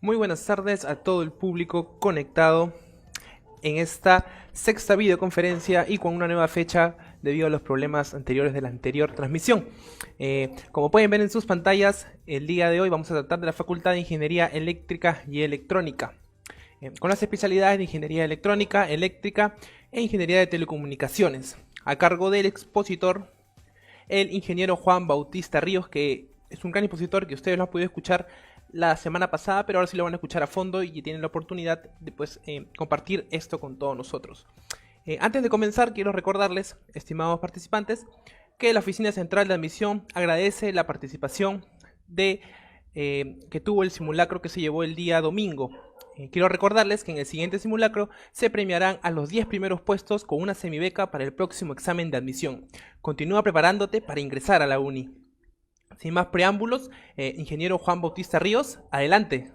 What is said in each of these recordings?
Muy buenas tardes a todo el público conectado en esta sexta videoconferencia y con una nueva fecha debido a los problemas anteriores de la anterior transmisión. Como pueden ver en sus pantallas, el día de hoy vamos a tratar de la Facultad de Ingeniería Eléctrica y Electrónica, con las especialidades de Ingeniería Electrónica, Eléctrica e Ingeniería de Telecomunicaciones, a cargo del expositor, el ingeniero Juan Bautista Ríos, que es un gran expositor que ustedes lo han podido escuchar la semana pasada, pero ahora sí lo van a escuchar a fondo y tienen la oportunidad de compartir esto con todos nosotros. Antes de comenzar, quiero recordarles, estimados participantes, que la Oficina Central de Admisión agradece la participación que tuvo el simulacro que se llevó el día domingo. Quiero recordarles que en el siguiente simulacro se premiarán a los 10 primeros puestos con una semibeca para el próximo examen de admisión. Continúa preparándote para ingresar a la uni. Sin más preámbulos, ingeniero Juan Bautista Ríos, adelante.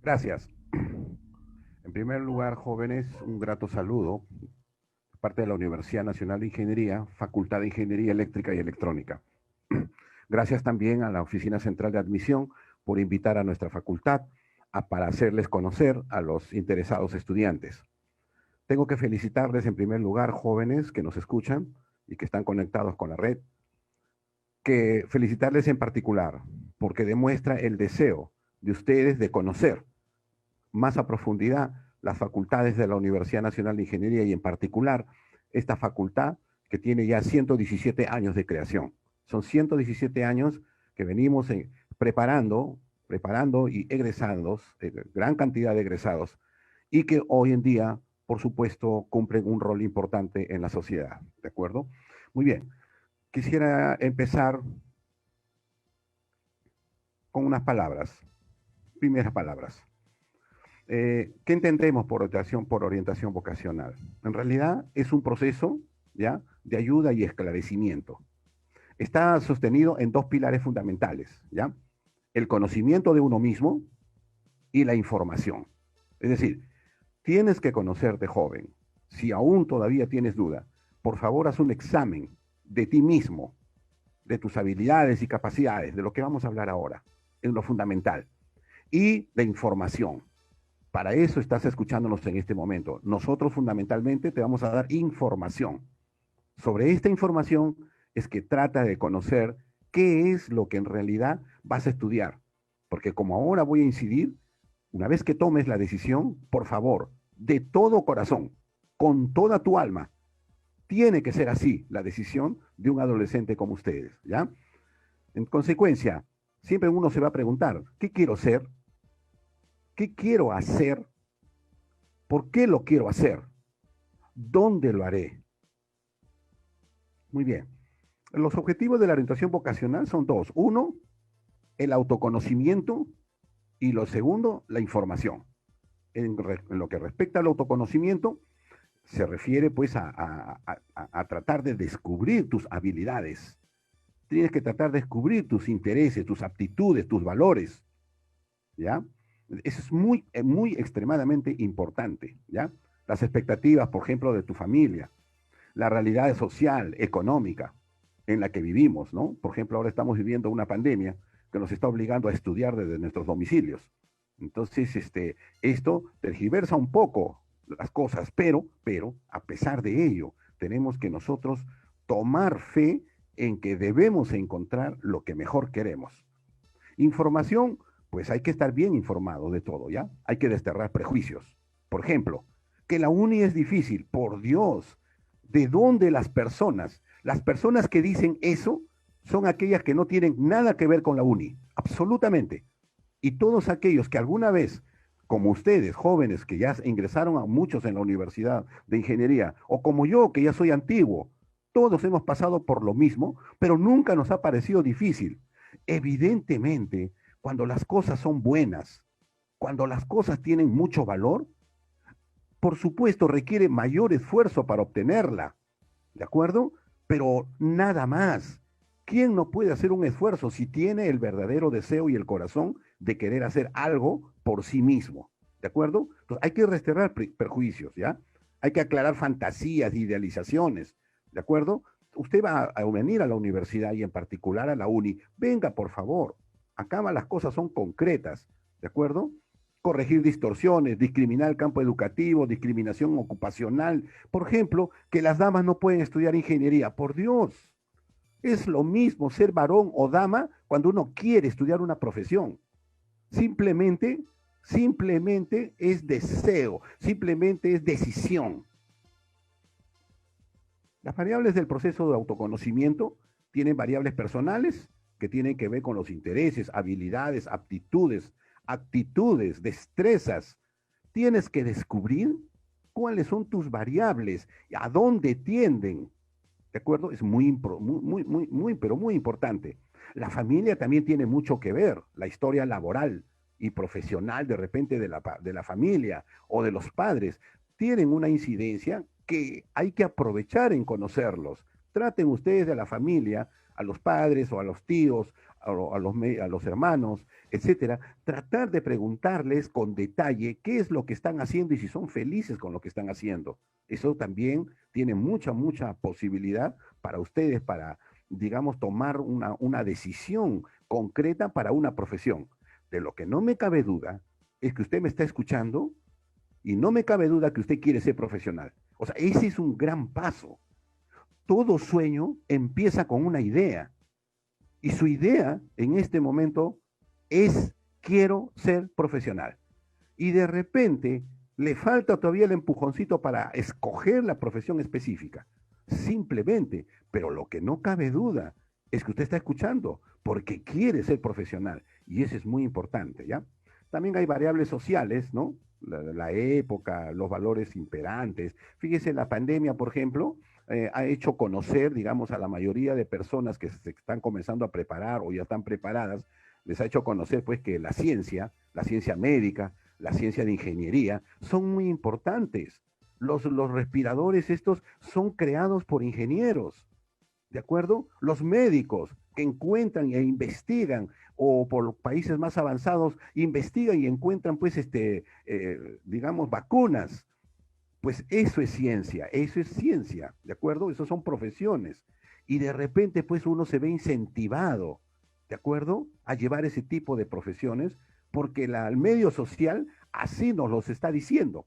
Gracias. En primer lugar, jóvenes, un grato saludo de parte de la Universidad Nacional de Ingeniería, Facultad de Ingeniería Eléctrica y Electrónica. Gracias también a la Oficina Central de Admisión por invitar a nuestra facultad para hacerles conocer a los interesados estudiantes. Tengo que felicitarles en primer lugar, jóvenes que nos escuchan y que están conectados con la red, que felicitarles en particular porque demuestra el deseo de ustedes de conocer más a profundidad las facultades de la Universidad Nacional de Ingeniería y en particular esta facultad que tiene ya 117 años de creación. Son 117 años que venimos preparando y egresados, gran cantidad de egresados, y que hoy en día, por supuesto, cumplen un rol importante en la sociedad. ¿De acuerdo? Muy bien. Quisiera empezar con unas palabras, primeras palabras. ¿Qué entendemos por orientación vocacional? En realidad es un proceso, ¿ya?, de ayuda y esclarecimiento. Está sostenido en dos pilares fundamentales, ¿ya? El conocimiento de uno mismo y la información. Es decir, tienes que conocerte, joven. Si aún todavía tienes duda, por favor haz un examen de ti mismo, de tus habilidades y capacidades, de lo que vamos a hablar ahora, en lo fundamental. Y de información. Para eso estás escuchándonos en este momento. Nosotros fundamentalmente te vamos a dar información. Sobre esta información es que trata de conocer qué es lo que en realidad vas a estudiar. Porque como ahora voy a incidir, una vez que tomes la decisión, por favor, de todo corazón, con toda tu alma, tiene que ser así la decisión de un adolescente como ustedes, ¿ya? En consecuencia, siempre uno se va a preguntar, ¿qué quiero ser? ¿Qué quiero hacer? ¿Por qué lo quiero hacer? ¿Dónde lo haré? Muy bien. Los objetivos de la orientación vocacional son dos. Uno, el autoconocimiento y lo segundo, la información. En lo que respecta al autoconocimiento, se refiere pues a tratar de descubrir tus habilidades. Tienes que tratar de descubrir tus intereses, tus aptitudes, tus valores, ¿ya? Eso es muy extremadamente importante, ¿ya? Las expectativas, por ejemplo, de tu familia, la realidad social, económica en la que vivimos, ¿no? Por ejemplo, ahora estamos viviendo una pandemia que nos está obligando a estudiar desde nuestros domicilios. Entonces, esto tergiversa un poco las cosas, pero, a pesar de ello, tenemos que nosotros tomar fe en que debemos encontrar lo que mejor queremos. Información, pues hay que estar bien informado de todo, ¿ya? Hay que desterrar prejuicios. Por ejemplo, que la uni es difícil, por Dios, ¿de dónde las personas que dicen eso son aquellas que no tienen nada que ver con la uni? Absolutamente. Y todos aquellos que alguna vez, como ustedes, jóvenes que ya ingresaron a muchos en la Universidad de Ingeniería, o como yo, que ya soy antiguo, todos hemos pasado por lo mismo, pero nunca nos ha parecido difícil. Evidentemente, cuando las cosas son buenas, cuando las cosas tienen mucho valor, por supuesto requiere mayor esfuerzo para obtenerla, ¿de acuerdo? Pero nada más. ¿Quién no puede hacer un esfuerzo si tiene el verdadero deseo y el corazón de querer hacer algo por sí mismo? ¿De acuerdo? Entonces hay que desterrar perjuicios, ¿ya? Hay que aclarar fantasías, idealizaciones, ¿de acuerdo? Usted va a venir a la universidad y en particular a la uni. Venga, por favor. Acá las cosas son concretas, ¿de acuerdo? Corregir distorsiones, discriminar el campo educativo, discriminación ocupacional. Por ejemplo, que las damas no pueden estudiar ingeniería. Por Dios, es lo mismo ser varón o dama cuando uno quiere estudiar una profesión. Simplemente, simplemente es deseo, simplemente es decisión. Las variables del proceso de autoconocimiento tienen variables personales que tienen que ver con los intereses, habilidades, aptitudes, actitudes, destrezas. Tienes que descubrir cuáles son tus variables, a dónde tienden. ¿De acuerdo? Es pero muy importante. La familia también tiene mucho que ver, la historia laboral y profesional de repente de la familia o de los padres, tienen una incidencia que hay que aprovechar en conocerlos. Traten ustedes de la familia, a los padres o a los tíos, a los hermanos, etcétera, tratar de preguntarles con detalle qué es lo que están haciendo y si son felices con lo que están haciendo. Eso también tiene mucha posibilidad para ustedes, para, digamos, tomar una decisión concreta para una profesión. De lo que no me cabe duda es que usted me está escuchando y no me cabe duda que usted quiere ser profesional. O sea, ese es un gran paso. Todo sueño empieza con una idea. Y su idea en este momento es quiero ser profesional. Y de repente le falta todavía el empujoncito para escoger la profesión específica. Simplemente, pero lo que no cabe duda es que usted está escuchando porque quiere ser profesional. Y eso es muy importante, ¿ya? También hay variables sociales, ¿no? La época, los valores imperantes. Fíjese, la pandemia, por ejemplo, ha hecho conocer, digamos, a la mayoría de personas que se están comenzando a preparar o ya están preparadas, les ha hecho conocer, pues, que la ciencia médica, la ciencia de ingeniería, son muy importantes. Los respiradores estos son creados por ingenieros, ¿de acuerdo? Los médicos que encuentran e investigan, o por los países más avanzados, investigan y encuentran, pues, digamos, vacunas. Pues eso es ciencia, ¿de acuerdo? Eso son profesiones. Y de repente, pues, uno se ve incentivado, ¿de acuerdo? A llevar ese tipo de profesiones, porque el medio social así nos los está diciendo.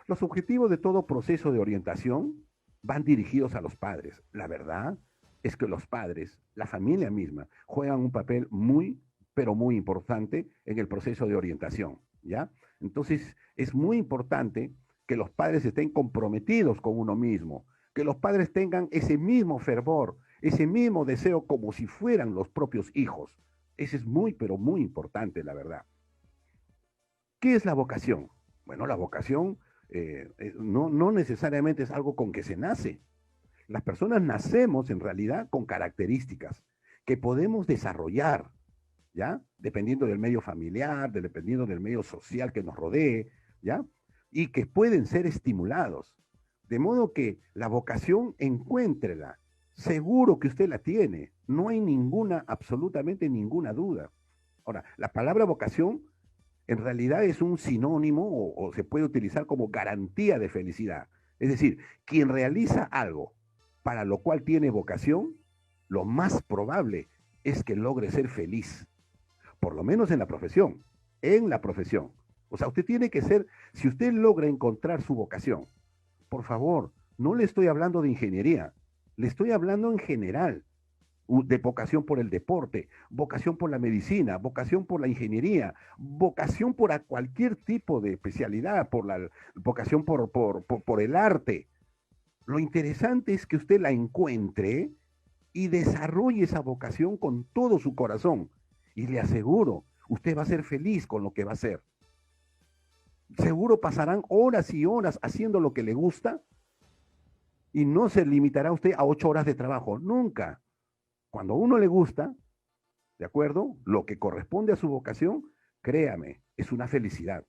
Los objetivos de todo proceso de orientación van dirigidos a los padres. La verdad es que los padres, la familia misma, juegan un papel muy, pero muy importante en el proceso de orientación, ¿ya? Entonces, es muy importante que los padres estén comprometidos con uno mismo, que los padres tengan ese mismo fervor, ese mismo deseo como si fueran los propios hijos. Eso es muy, pero muy importante, la verdad. ¿Qué es la vocación? Bueno, la vocación no necesariamente es algo con que se nace. Las personas nacemos en realidad con características que podemos desarrollar, ¿ya? Dependiendo del medio familiar, dependiendo del medio social que nos rodee, ¿ya? Y que pueden ser estimulados. De modo que la vocación, encuéntrela. Seguro que usted la tiene. No hay ninguna, absolutamente ninguna duda. Ahora, la palabra vocación en realidad es un sinónimo o se puede utilizar como garantía de felicidad. Es decir, quien realiza algo para lo cual tiene vocación, lo más probable es que logre ser feliz, por lo menos en la profesión, en la profesión. O sea, usted tiene que ser, si usted logra encontrar su vocación, por favor, no le estoy hablando de ingeniería, le estoy hablando en general de vocación por el deporte, vocación por la medicina, vocación por la ingeniería, vocación por cualquier tipo de especialidad, por la vocación por el arte. Lo interesante es que usted la encuentre y desarrolle esa vocación con todo su corazón. Y le aseguro, usted va a ser feliz con lo que va a hacer. Seguro pasarán horas y horas haciendo lo que le gusta y no se limitará usted a 8 horas de trabajo. Nunca. Cuando a uno le gusta, ¿de acuerdo? Lo que corresponde a su vocación, créame, es una felicidad.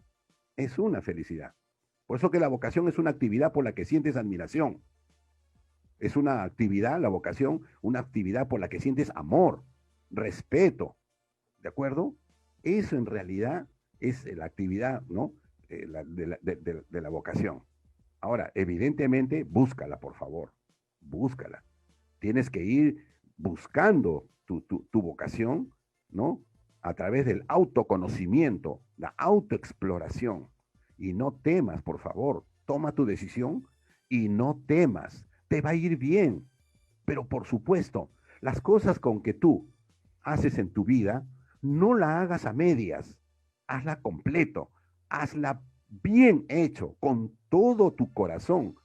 Es una felicidad. Por eso que la vocación es una actividad por la que sientes admiración. Es una actividad, la vocación, una actividad por la que sientes amor, respeto, ¿de acuerdo? Eso en realidad es la actividad, ¿no? De la vocación. Ahora, evidentemente, búscala, por favor. Búscala. Tienes que ir buscando tu vocación, ¿no? A través del autoconocimiento, la autoexploración. Y no temas, por favor, toma tu decisión y no temas, te va a ir bien. Pero por supuesto, las cosas con que tú haces en tu vida, no la hagas a medias, hazla completo, hazla bien hecho, con todo tu corazón.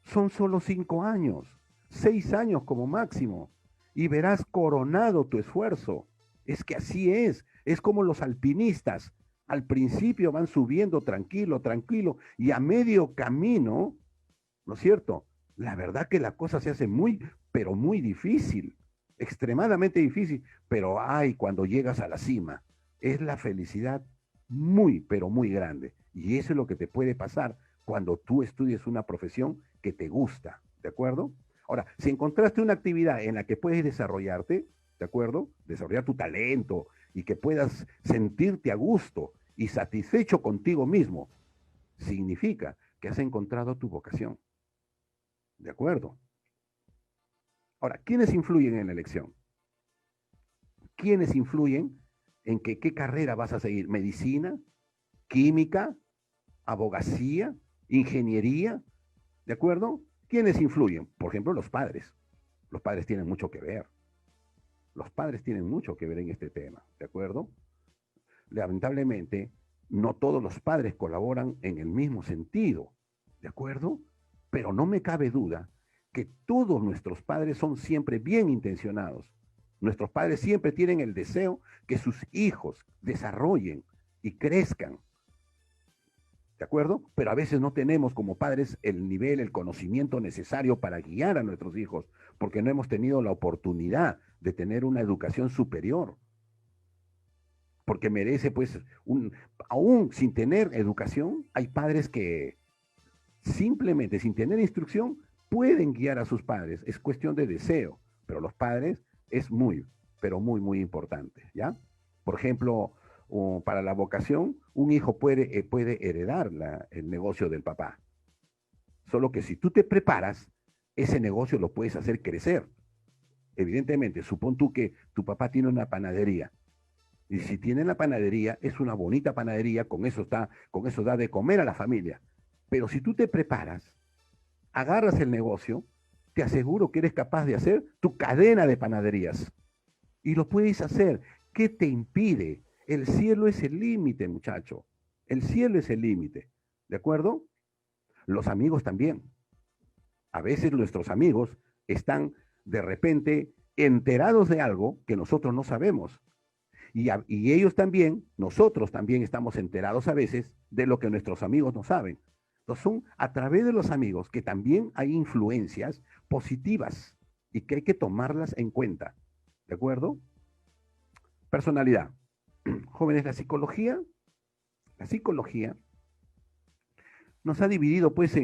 Son solo 5 años, 6 años como máximo, y verás coronado tu esfuerzo. Es que así es como los alpinistas. Al principio van subiendo tranquilo, tranquilo, y a medio camino, ¿no es cierto? La verdad que la cosa se hace muy, pero muy difícil, extremadamente difícil, pero ay, cuando llegas a la cima, es la felicidad muy, pero muy grande. Y eso es lo que te puede pasar cuando tú estudies una profesión que te gusta, ¿de acuerdo? Ahora, si encontraste una actividad en la que puedes desarrollarte, ¿de acuerdo? Desarrollar tu talento y que puedas sentirte a gusto y satisfecho contigo mismo, significa que has encontrado tu vocación. ¿De acuerdo? Ahora, ¿quiénes influyen en la elección? ¿Quiénes influyen en que, qué carrera vas a seguir? ¿Medicina? ¿Química? ¿Abogacía? ¿Ingeniería? ¿De acuerdo? ¿Quiénes influyen? Por ejemplo, los padres. Los padres tienen mucho que ver. Los padres tienen mucho que ver en este tema. ¿De acuerdo? Lamentablemente, no todos los padres colaboran en el mismo sentido. ¿De acuerdo? Pero no me cabe duda que todos nuestros padres son siempre bien intencionados. Nuestros padres siempre tienen el deseo que sus hijos desarrollen y crezcan. ¿De acuerdo? Pero a veces no tenemos como padres el nivel, el conocimiento necesario para guiar a nuestros hijos, porque no hemos tenido la oportunidad de tener una educación superior. Porque merece, pues, aún sin tener educación, hay padres que simplemente sin tener instrucción pueden guiar a sus padres. Es cuestión de deseo, pero los padres es muy, pero muy, muy importante, ¿ya? Por ejemplo, para la vocación, un hijo puede heredar el negocio del papá. Solo que si tú te preparas, ese negocio lo puedes hacer crecer. Evidentemente, supón tú que tu papá tiene una panadería. Y si tiene la panadería, es una bonita panadería, con eso da de comer a la familia. Pero si tú te preparas, agarras el negocio, te aseguro que eres capaz de hacer tu cadena de panaderías. Y lo puedes hacer. ¿Qué te impide? El cielo es el límite, muchacho. El cielo es el límite. ¿De acuerdo? Los amigos también. A veces nuestros amigos están de repente enterados de algo que nosotros no sabemos. Y ellos también, nosotros también estamos enterados a veces de lo que nuestros amigos no saben. Entonces son a través de los amigos que también hay influencias positivas y que hay que tomarlas en cuenta. ¿De acuerdo? Personalidad. Jóvenes, la psicología nos ha dividido pues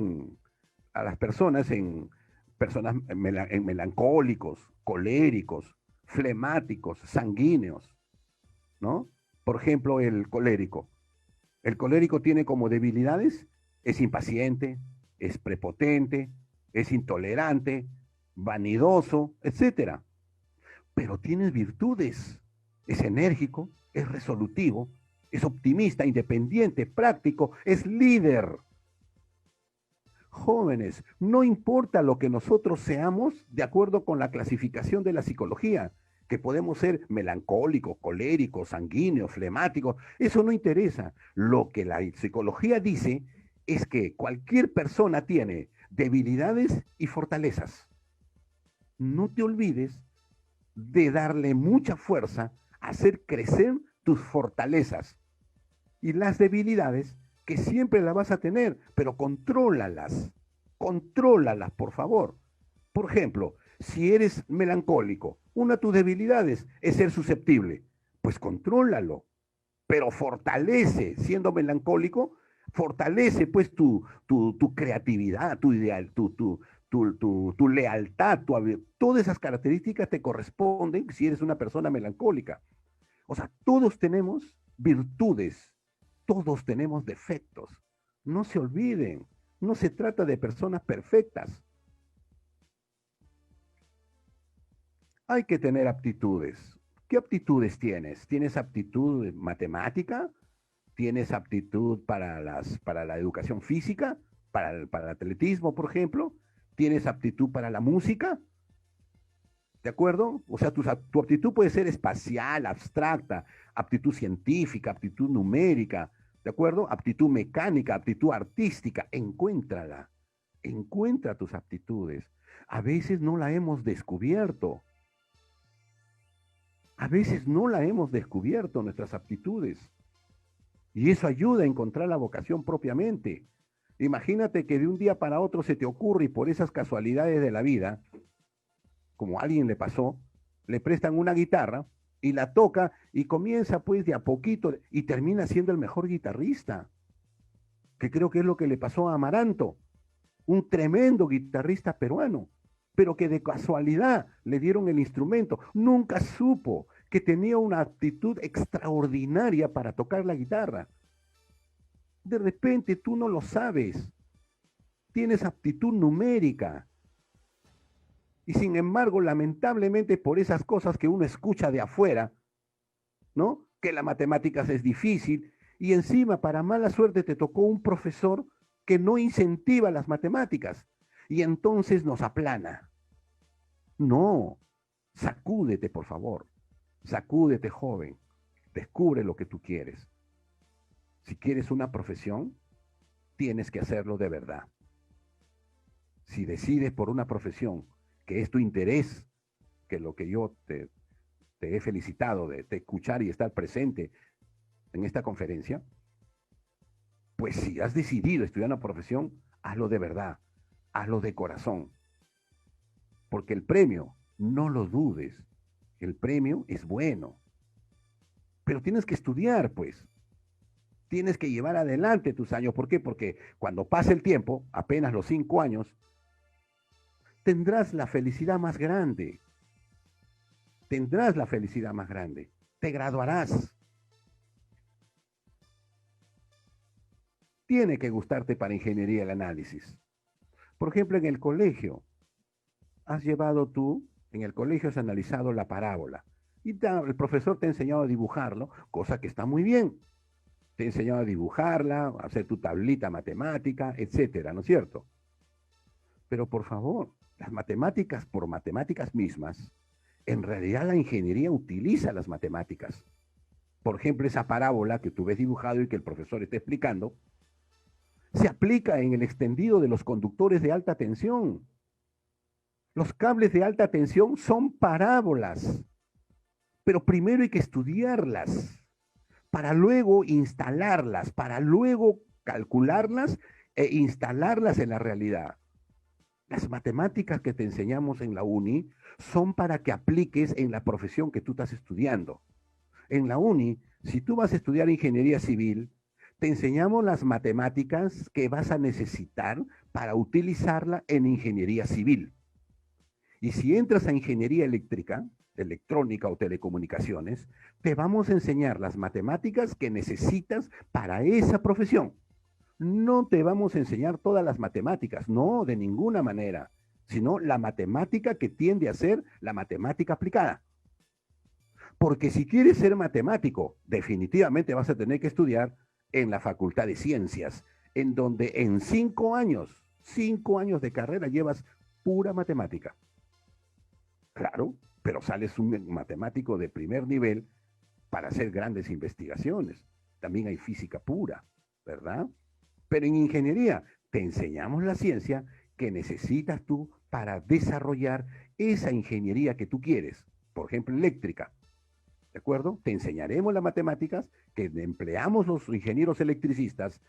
a las personas en personas en melancólicos, coléricos, flemáticos, sanguíneos, ¿no? Por ejemplo, el colérico. El colérico tiene como debilidades, es impaciente, es prepotente, es intolerante, vanidoso, etcétera. Pero tiene virtudes. Es enérgico, es resolutivo, es optimista, independiente, práctico, es líder. Jóvenes, no importa lo que nosotros seamos de acuerdo con la clasificación de la psicología, que podemos ser melancólicos, coléricos, sanguíneos, flemáticos, eso no interesa. Lo que la psicología dice es que cualquier persona tiene debilidades y fortalezas. No te olvides de darle mucha fuerza a hacer crecer tus fortalezas y las debilidades que siempre las vas a tener, pero contrólalas, por favor. Por ejemplo, si eres melancólico, una de tus debilidades es ser susceptible, pues contrólalo, pero fortalece, siendo melancólico, fortalece pues tu creatividad, tu ideal, tu lealtad, todas esas características te corresponden si eres una persona melancólica. O sea, todos tenemos virtudes, todos tenemos defectos. No se olviden, no se trata de personas perfectas. Hay que tener aptitudes. ¿Qué aptitudes tienes? ¿Tienes aptitud matemática? ¿Tienes aptitud para la educación física? ¿Para el atletismo, por ejemplo? ¿Tienes aptitud para la música? ¿De acuerdo? O sea, tu aptitud puede ser espacial, abstracta, aptitud científica, aptitud numérica, ¿de acuerdo? Aptitud mecánica, aptitud artística. Encuéntrala. Encuentra tus aptitudes. A veces no la hemos descubierto. A veces no la hemos descubierto, nuestras aptitudes. Y eso ayuda a encontrar la vocación propiamente. Imagínate que de un día para otro se te ocurre y por esas casualidades de la vida, como a alguien le pasó, le prestan una guitarra y la toca y comienza pues de a poquito y termina siendo el mejor guitarrista, que creo que es lo que le pasó a Amaranto, un tremendo guitarrista peruano, pero que de casualidad le dieron el instrumento. Nunca supo que tenía una aptitud extraordinaria para tocar la guitarra. De repente tú no lo sabes, tienes aptitud numérica. Y sin embargo, lamentablemente por esas cosas que uno escucha de afuera, ¿no? Que la matemáticas es difícil y encima para mala suerte te tocó un profesor que no incentiva las matemáticas y entonces nos aplana. No, sacúdete por favor, sacúdete joven, descubre lo que tú quieres. Si quieres una profesión, tienes que hacerlo de verdad. Si decides por una profesión que es tu interés, que lo que yo te he felicitado de escuchar y estar presente en esta conferencia, pues si has decidido estudiar una profesión, hazlo de verdad, hazlo de corazón. Porque el premio, no lo dudes, el premio es bueno. Pero tienes que estudiar, pues. Tienes que llevar adelante tus años. ¿Por qué? Porque cuando pase el tiempo, apenas los 5 años, tendrás la felicidad más grande. Tendrás la felicidad más grande. Te graduarás. Tiene que gustarte para ingeniería el análisis. Por ejemplo, en el colegio, en el colegio has analizado la parábola y el profesor te ha enseñado a dibujarlo, cosa que está muy bien. Te ha enseñado a dibujarla, a hacer tu tablita matemática, etcétera, ¿no es cierto? Pero por favor, las matemáticas por matemáticas mismas, en realidad la ingeniería utiliza las matemáticas. Por ejemplo, esa parábola que tú ves dibujado y que el profesor está explicando, se aplica en el extendido de los conductores de alta tensión. Los cables de alta tensión son parábolas, pero primero hay que estudiarlas para luego instalarlas, para luego calcularlas e instalarlas en la realidad. Las matemáticas que te enseñamos en la uni son para que apliques en la profesión que tú estás estudiando. En la uni, si tú vas a estudiar ingeniería civil, te enseñamos las matemáticas que vas a necesitar para utilizarla en ingeniería civil. Y si entras a ingeniería eléctrica, electrónica o telecomunicaciones, te vamos a enseñar las matemáticas que necesitas para esa profesión. No te vamos a enseñar todas las matemáticas, no, de ninguna manera, sino la matemática que tiende a ser la matemática aplicada. Porque si quieres ser matemático, definitivamente vas a tener que estudiar en la Facultad de Ciencias, en donde en 5 años de carrera llevas pura matemática. Claro, pero sales un matemático de primer nivel para hacer grandes investigaciones. También hay física pura, ¿verdad? Pero en ingeniería te enseñamos la ciencia que necesitas tú para desarrollar esa ingeniería que tú quieres. Por ejemplo, eléctrica. ¿De acuerdo? Te enseñaremos las matemáticas que empleamos los ingenieros electricistas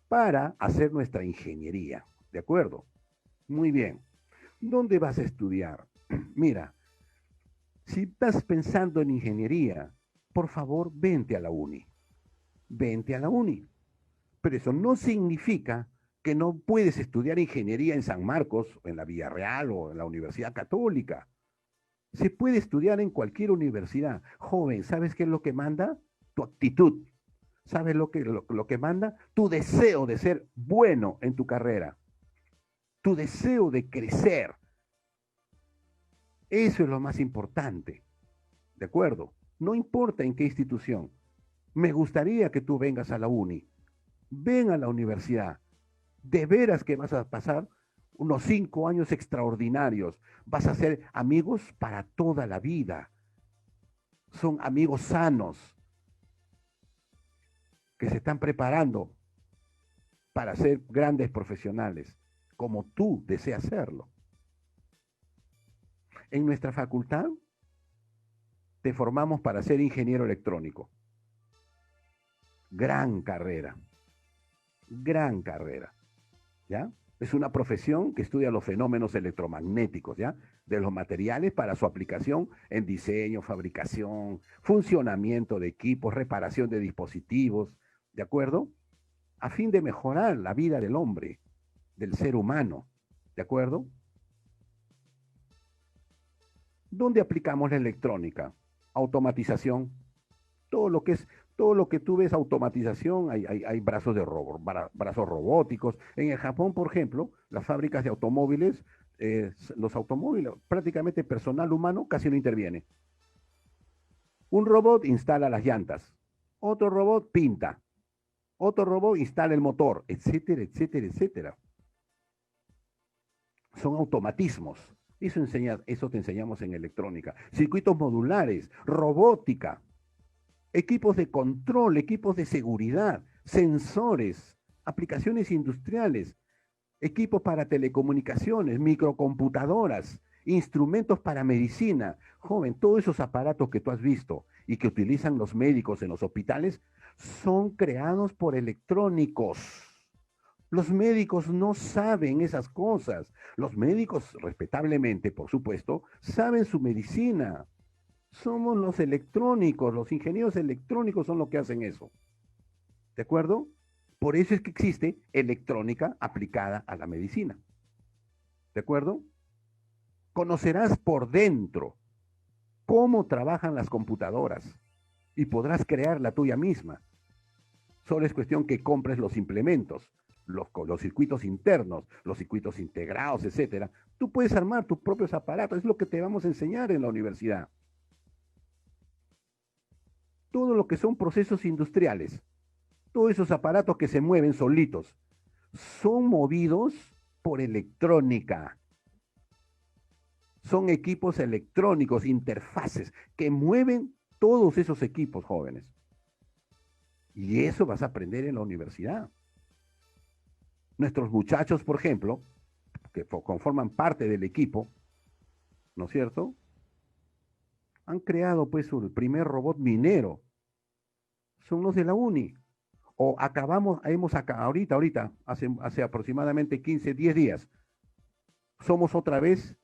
para hacer nuestra ingeniería. ¿De acuerdo? Muy bien. ¿Dónde vas a estudiar? Mira, si estás pensando en ingeniería, por favor, vente a la uni. Vente a la uni. Pero eso no significa que no puedes estudiar ingeniería en San Marcos, en la Villarreal o en la Universidad Católica. Se puede estudiar en cualquier universidad. Joven, ¿sabes qué es lo que manda? Tu actitud. ¿Sabes lo que manda? Tu deseo de ser bueno en tu carrera. Tu deseo de crecer. Eso es lo más importante, ¿de acuerdo? No importa en qué institución. Me gustaría que tú vengas a la uni, ven a la universidad. De veras que vas a pasar unos 5 años extraordinarios. Vas a ser amigos para toda la vida. Son amigos sanos que se están preparando para ser grandes profesionales, como tú deseas serlo. En nuestra facultad te formamos para ser ingeniero electrónico. Gran carrera, gran carrera, ¿ya? Es una profesión que estudia los fenómenos electromagnéticos, ¿ya? De los materiales para su aplicación en diseño, fabricación, funcionamiento de equipos, reparación de dispositivos, ¿de acuerdo? A fin de mejorar la vida del hombre, del ser humano, ¿de acuerdo? ¿Dónde aplicamos la electrónica? Automatización. Todo lo que es, todo lo que tú ves automatización, hay brazos brazos robóticos. En el Japón, por ejemplo, las fábricas de automóviles, los automóviles, prácticamente personal humano casi no interviene. Un robot instala las llantas, otro robot pinta, otro robot instala el motor, etcétera, etcétera, etcétera. Son automatismos. Eso te enseñamos en electrónica. Circuitos modulares, robótica, equipos de control, equipos de seguridad, sensores, aplicaciones industriales, equipos para telecomunicaciones, microcomputadoras, instrumentos para medicina. Joven, todos esos aparatos que tú has visto y que utilizan los médicos en los hospitales son creados por electrónicos. Los médicos no saben esas cosas. Los médicos, respetablemente, por supuesto, saben su medicina. Somos los electrónicos, los ingenieros electrónicos son los que hacen eso. ¿De acuerdo? Por eso es que existe electrónica aplicada a la medicina. ¿De acuerdo? Conocerás por dentro cómo trabajan las computadoras y podrás crear la tuya misma. Solo es cuestión que compres los implementos, los circuitos internos, los circuitos integrados, etcétera. Tú puedes armar tus propios aparatos, es lo que te vamos a enseñar en la universidad. Todo lo que son procesos industriales, todos esos aparatos que se mueven solitos, son movidos por electrónica. Son equipos electrónicos, interfaces, que mueven todos esos equipos, jóvenes. Y eso vas a aprender en la universidad. Nuestros muchachos, por ejemplo, que conforman parte del equipo, ¿no es cierto? Han creado pues el primer robot minero. Son los de la uni. O ahorita, hace aproximadamente 15, 10 días, somos otra vez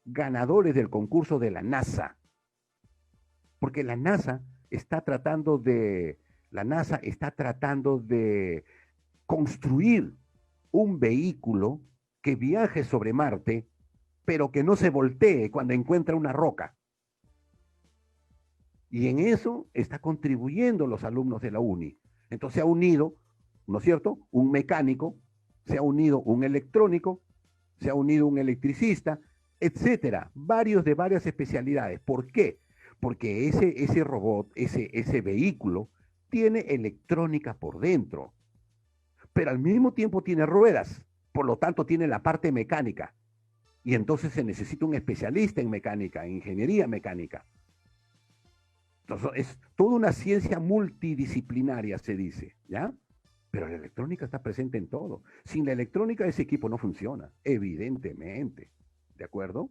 ganadores del concurso de la NASA. Porque la NASA está tratando de construir un vehículo que viaje sobre Marte, pero que no se voltee cuando encuentra una roca. Y en eso está contribuyendo los alumnos de la uni. Entonces se ha unido, ¿no es cierto?, un mecánico, se ha unido un electrónico, se ha unido un electricista, etcétera, de varias especialidades. ¿Por qué? Porque ese robot, ese vehículo, tiene electrónica por dentro, pero al mismo tiempo tiene ruedas, por lo tanto tiene la parte mecánica. Y entonces se necesita un especialista en mecánica, en ingeniería mecánica. Entonces, es toda una ciencia multidisciplinaria, se dice, ¿ya? Pero la electrónica está presente en todo. Sin la electrónica ese equipo no funciona, evidentemente. ¿De acuerdo?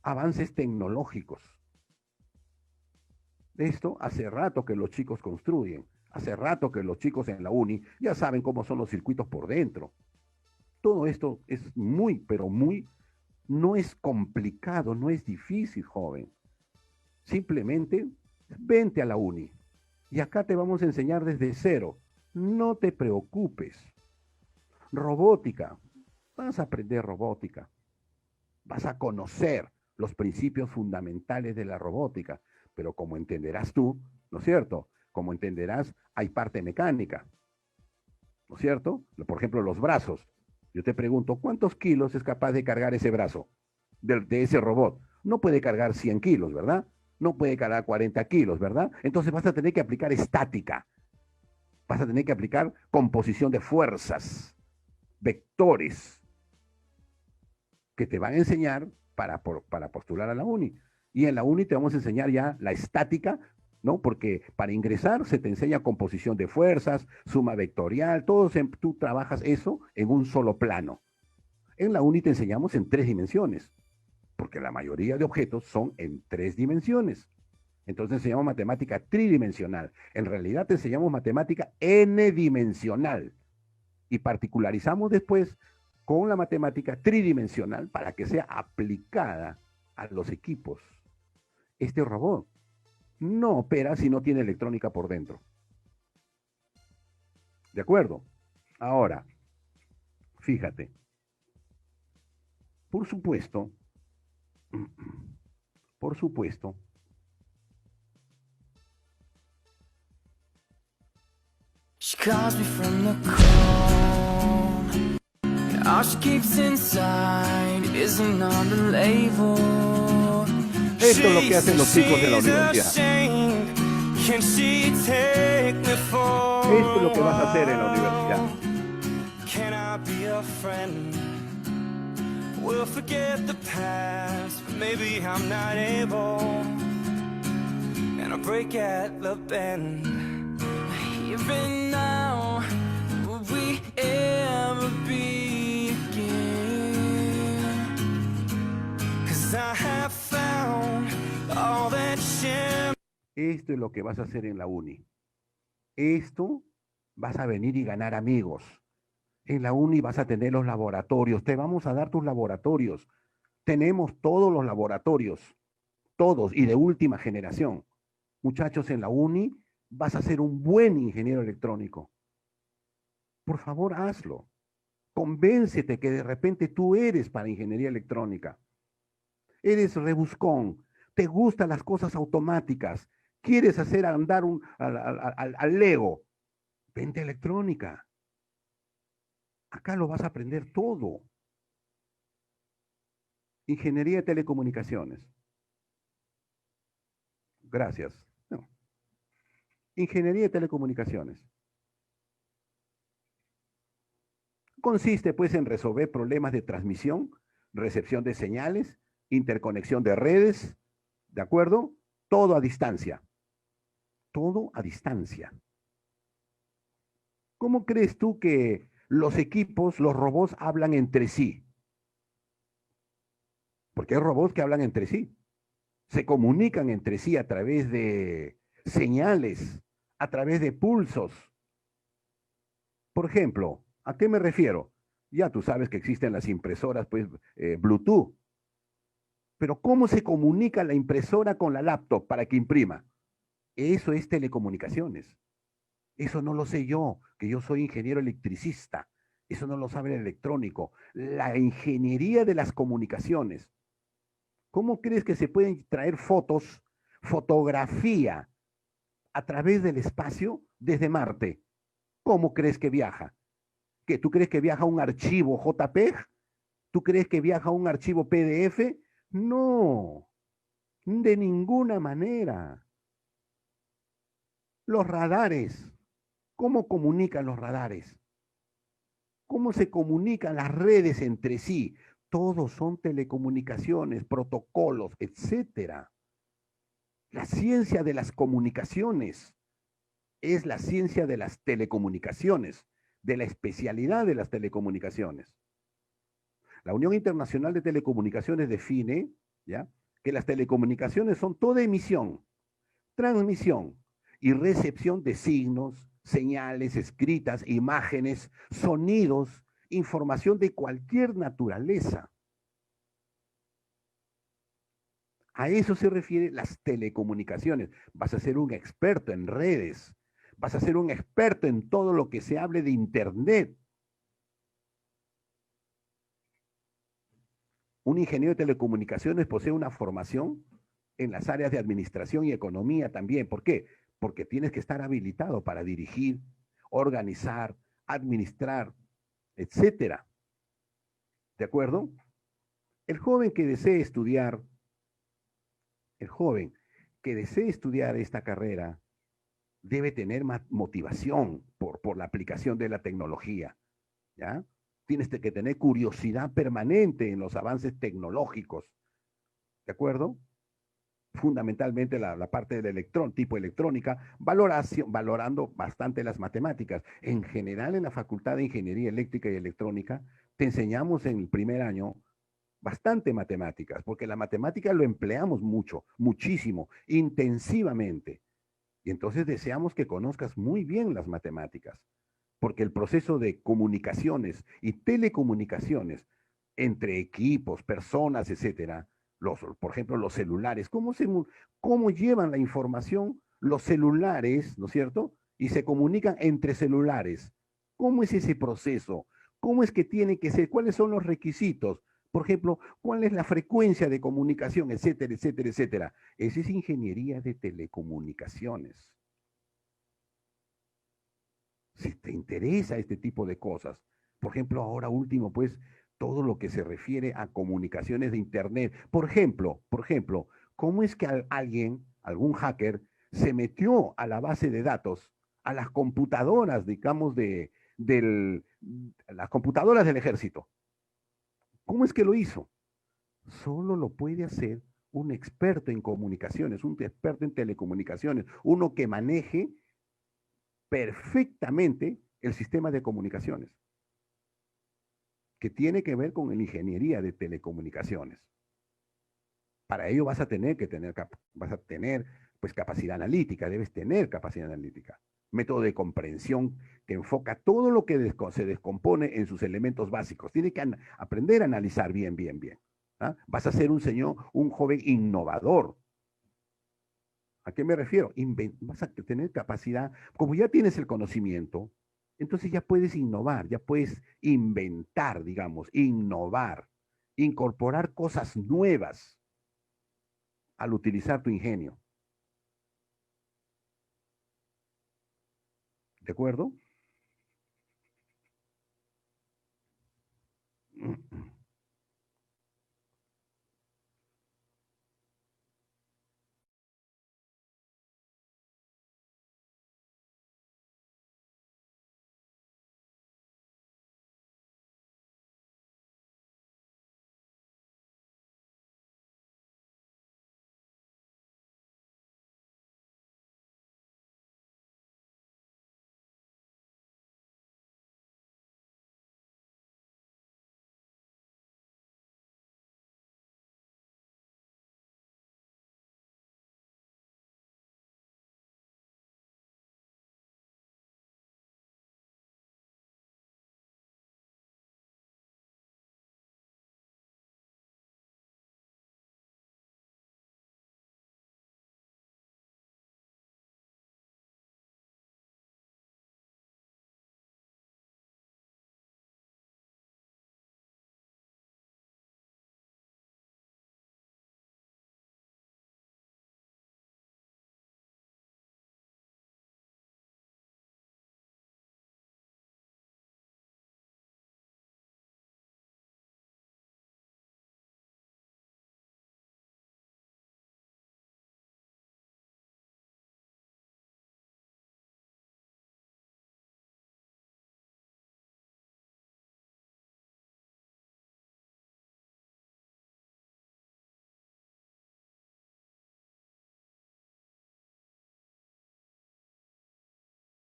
Avances tecnológicos. Esto hace rato que los chicos construyen. Hace rato que los chicos en la uni ya saben cómo son los circuitos por dentro. Todo esto es muy, pero muy, no es complicado, no es difícil, joven. Simplemente vente a la uni. Y acá te vamos a enseñar desde cero. No te preocupes. Robótica. Vas a aprender robótica. Vas a conocer los principios fundamentales de la robótica. Pero como entenderás tú, ¿no es cierto? Como entenderás, hay parte mecánica. ¿No es cierto? Por ejemplo, los brazos. Yo te pregunto, ¿cuántos kilos es capaz de cargar ese brazo? de ese robot. No puede cargar 100 kilos, ¿verdad? No puede cargar 40 kilos, ¿verdad? Entonces vas a tener que aplicar estática. Vas a tener que aplicar composición de fuerzas, vectores, que te van a enseñar para postular a la uni. Y en la uni te vamos a enseñar ya la estática, ¿no? Porque para ingresar se te enseña composición de fuerzas, suma vectorial, tú trabajas eso en un solo plano. En la uni te enseñamos en 3 dimensiones, porque la mayoría de objetos son en 3 dimensiones. Entonces enseñamos matemática tridimensional. En realidad te enseñamos matemática n-dimensional. Y particularizamos después con la matemática tridimensional para que sea aplicada a los equipos. Este robot no opera si no tiene electrónica por dentro. ¿De acuerdo? Ahora, fíjate. Por supuesto, She calls me from the cold, and all she keeps inside isn't on the label. Esto es lo que hacen los chicos de la universidad. Esto es lo que vas a hacer en la universidad. Can I be a friend? We'll forget the past, but maybe I'm not able. And I'll break at the bend. Even now, will we ever begin? 'Cause I have found all that shit. Esto es lo que vas a hacer en la uni. Esto vas a venir y ganar amigos. En la uni vas a tener los laboratorios. Te vamos a dar tus laboratorios. Tenemos todos los laboratorios. Todos y de última generación. Muchachos, en la uni vas a ser un buen ingeniero electrónico. Por favor, hazlo. Convéncete que de repente tú eres para ingeniería electrónica. Eres rebuscón. Te gustan las cosas automáticas. Quieres hacer andar al Lego. Vente a electrónica. Acá lo vas a aprender todo. Ingeniería de telecomunicaciones. Gracias. No. Ingeniería de telecomunicaciones. Consiste pues en resolver problemas de transmisión, recepción de señales, interconexión de redes, ¿de acuerdo? Todo a distancia. Todo a distancia. ¿Cómo crees tú que los equipos, los robots hablan entre sí? Porque hay robots que hablan entre sí. Se comunican entre sí a través de señales, a través de pulsos. Por ejemplo, ¿a qué me refiero? Ya tú sabes que existen las impresoras, pues, Bluetooth. Pero ¿cómo se comunica la impresora con la laptop para que imprima? Eso es telecomunicaciones. Eso no lo sé yo, que yo soy ingeniero electricista. Eso no lo sabe el electrónico. La ingeniería de las comunicaciones. ¿Cómo crees que se pueden traer fotos, fotografía a través del espacio desde Marte? ¿Cómo crees que viaja? ¿Qué, tú crees que viaja un archivo JPEG? ¿Tú crees que viaja un archivo PDF? No, de ninguna manera. Los radares, ¿cómo comunican los radares? ¿Cómo se comunican las redes entre sí? Todos son telecomunicaciones, protocolos, etcétera. La ciencia de las comunicaciones es la ciencia de las telecomunicaciones, de la especialidad de las telecomunicaciones. La Unión Internacional de Telecomunicaciones define, ¿ya?, que las telecomunicaciones son toda emisión, transmisión y recepción de signos, señales escritas, imágenes, sonidos, información de cualquier naturaleza. A eso se refiere las telecomunicaciones. Vas a ser un experto en redes, vas a ser un experto en todo lo que se hable de Internet. Un ingeniero de telecomunicaciones posee una formación en las áreas de administración y economía también. ¿Por qué? Porque tienes que estar habilitado para dirigir, organizar, administrar, etcétera. ¿De acuerdo? El joven que desee estudiar, el joven que desee estudiar esta carrera debe tener más motivación por la aplicación de la tecnología, ¿ya? Tienes que tener curiosidad permanente en los avances tecnológicos, ¿de acuerdo? Fundamentalmente la parte del tipo electrónica, valorando bastante las matemáticas. En general, en la Facultad de Ingeniería Eléctrica y Electrónica, te enseñamos en el primer año bastante matemáticas, porque la matemática lo empleamos mucho, muchísimo, intensivamente. Y entonces deseamos que conozcas muy bien las matemáticas, porque el proceso de comunicaciones y telecomunicaciones entre equipos, personas, etcétera, por ejemplo, los celulares, cómo llevan la información los celulares, ¿no es cierto? Y se comunican entre celulares. ¿Cómo es ese proceso? ¿Cómo es que tiene que ser? ¿Cuáles son los requisitos? Por ejemplo, ¿cuál es la frecuencia de comunicación, etcétera, etcétera, etcétera? Esa es ingeniería de telecomunicaciones. Si te interesa este tipo de cosas, por ejemplo, ahora último, pues, todo lo que se refiere a comunicaciones de Internet. Por ejemplo, ¿cómo es que alguien, algún hacker, se metió a la base de datos, a las computadoras, digamos, las computadoras del ejército? ¿Cómo es que lo hizo? Solo lo puede hacer un experto en comunicaciones, un experto en telecomunicaciones, uno que maneje perfectamente el sistema de comunicaciones, que tiene que ver con la ingeniería de telecomunicaciones. Para ello vas a tener pues capacidad analítica, debes tener capacidad analítica, método de comprensión que enfoca todo lo que se descompone en sus elementos básicos. Tiene que aprender a analizar bien, bien, bien. ¿Ah? Vas a ser un joven innovador. ¿A qué me refiero? Vas a tener capacidad, como ya tienes el conocimiento, entonces ya puedes innovar, ya puedes inventar, digamos, innovar, incorporar cosas nuevas al utilizar tu ingenio. ¿De acuerdo?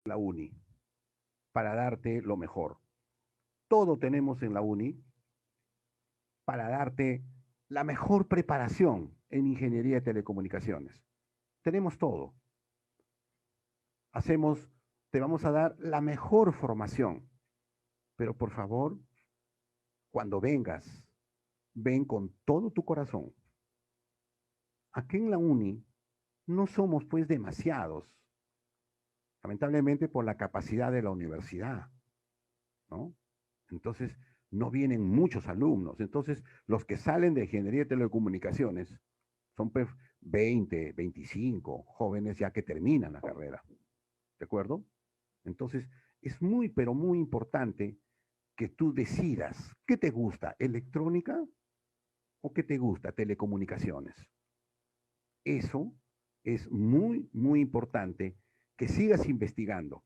La uni, para darte lo mejor. Todo tenemos en la uni para darte la mejor preparación en ingeniería de telecomunicaciones. Tenemos todo. Te vamos a dar la mejor formación, pero por favor, cuando vengas, ven con todo tu corazón. Aquí en la uni no somos pues demasiados, lamentablemente por la capacidad de la universidad, ¿no? Entonces, no vienen muchos alumnos. Entonces, los que salen de ingeniería de telecomunicaciones son pues 20, 25 jóvenes ya que terminan la carrera. ¿De acuerdo? Entonces, es muy, pero muy importante que tú decidas qué te gusta, electrónica ¿O qué te gusta? Telecomunicaciones. Eso es muy, muy importante que sigas investigando.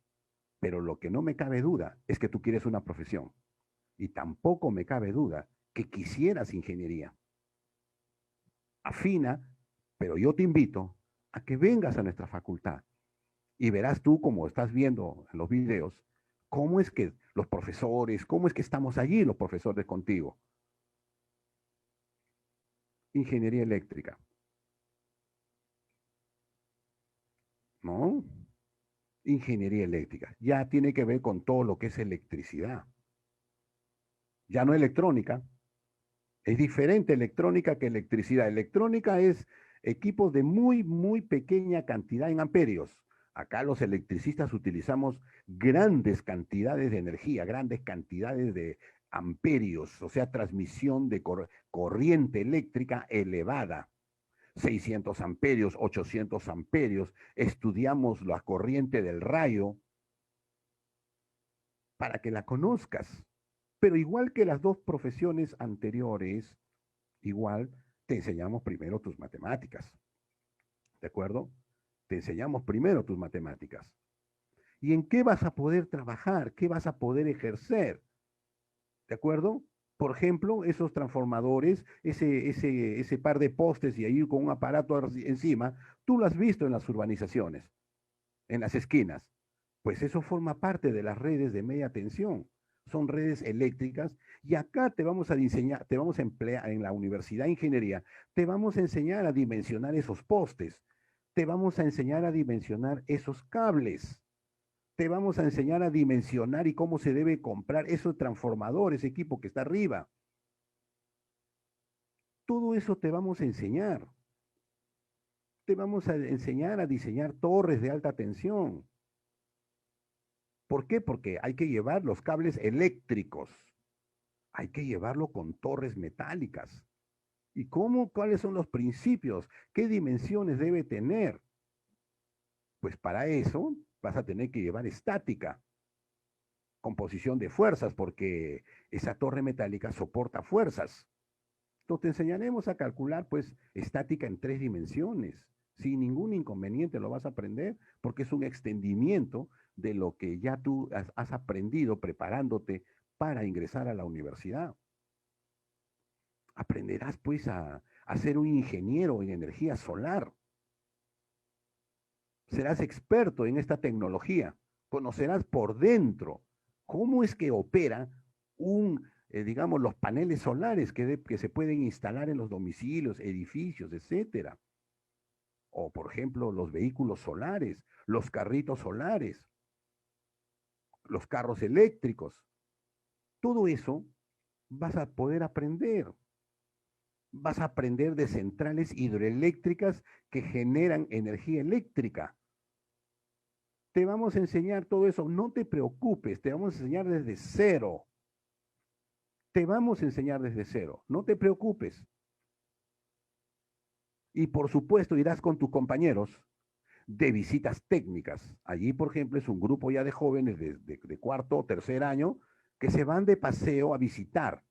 Pero lo que no me cabe duda es que tú quieres una profesión. Y tampoco me cabe duda que quisieras ingeniería. Afina, pero yo te invito a que vengas a nuestra facultad y verás tú, como estás viendo en los videos, cómo es que los profesores, cómo es que estamos allí los profesores contigo. Ingeniería eléctrica, ¿no? Ingeniería eléctrica. Ya tiene que ver con todo lo que es electricidad. Ya no electrónica. Es diferente electrónica que electricidad. Electrónica es equipos de muy, muy pequeña cantidad en amperios. Acá los electricistas utilizamos grandes cantidades de energía, grandes cantidades de amperios, o sea, transmisión de corriente eléctrica elevada. 600 amperios, 800 amperios. Estudiamos la corriente del rayo para que la conozcas. Pero igual que las dos profesiones anteriores, igual te enseñamos primero tus matemáticas. ¿De acuerdo? Te enseñamos primero tus matemáticas. ¿Y en qué vas a poder trabajar? ¿Qué vas a poder ejercer? ¿De acuerdo? Por ejemplo, esos transformadores, ese par de postes y ahí con un aparato encima, tú lo has visto en las urbanizaciones, en las esquinas. Pues eso forma parte de las redes de media tensión. Son redes eléctricas y acá te vamos a diseñar, te vamos a emplear en la Universidad de Ingeniería, te vamos a enseñar a dimensionar esos postes, te vamos a enseñar a dimensionar esos cables, te vamos a enseñar a dimensionar y cómo se debe comprar esos transformadores, ese equipo que está arriba. Todo eso te vamos a enseñar. Te vamos a enseñar a diseñar torres de alta tensión. ¿Por qué? Porque hay que llevar los cables eléctricos. Hay que llevarlo con torres metálicas. ¿Y cómo? ¿Cuáles son los principios? ¿Qué dimensiones debe tener? Pues para eso vas a tener que llevar estática, composición de fuerzas, porque esa torre metálica soporta fuerzas. Entonces te enseñaremos a calcular pues estática en 3 dimensiones. Sin ningún inconveniente lo vas a aprender porque es un extendimiento de lo que ya tú has aprendido preparándote para ingresar a la universidad. Aprenderás pues a ser un ingeniero en energía solar. Serás experto en esta tecnología. Conocerás por dentro cómo es que opera digamos, los paneles solares que se pueden instalar en los domicilios, edificios, etcétera. O, por ejemplo, los vehículos solares, los carritos solares, los carros eléctricos. Todo eso vas a poder aprender. Vas a aprender de centrales hidroeléctricas que generan energía eléctrica. Te vamos a enseñar todo eso. No te preocupes, te vamos a enseñar desde cero. Te vamos a enseñar desde cero. No te preocupes. Y por supuesto irás con tus compañeros de visitas técnicas. Allí, por ejemplo, es un grupo ya de jóvenes de cuarto o tercer año que se van de paseo a visitar.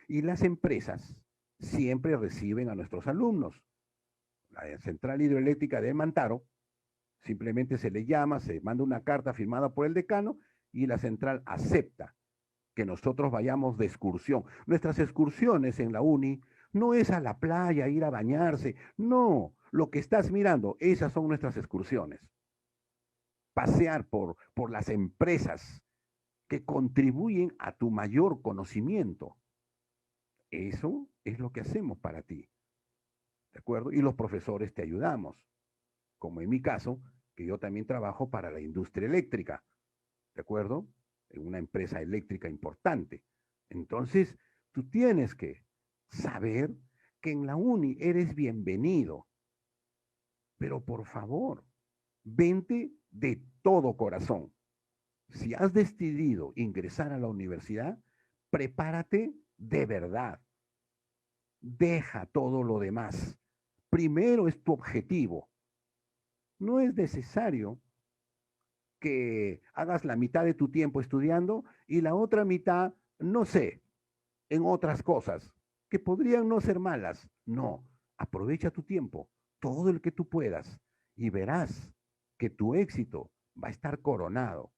Y las empresas siempre reciben a nuestros alumnos. La central hidroeléctrica de Mantaro, simplemente se le llama, se manda una carta firmada por el decano y la central acepta que nosotros vayamos de excursión. Nuestras excursiones en la uni no es a la playa, ir a bañarse, no, lo que estás mirando, esas son nuestras excursiones. Pasear por las empresas que contribuyen a tu mayor conocimiento. Eso es lo que hacemos para ti, ¿de acuerdo? Y los profesores te ayudamos, como en mi caso, que yo también trabajo para la industria eléctrica, ¿de acuerdo? En una empresa eléctrica importante. Entonces, tú tienes que saber que en la uni eres bienvenido, pero por favor, vente de todo corazón. Si has decidido ingresar a la universidad, prepárate de verdad. Deja todo lo demás. Primero es tu objetivo. No es necesario que hagas la mitad de tu tiempo estudiando y la otra mitad, no sé, en otras cosas. que podrían no ser malas. No, aprovecha tu tiempo, todo el que tú puedas, y verás que tu éxito va a estar coronado.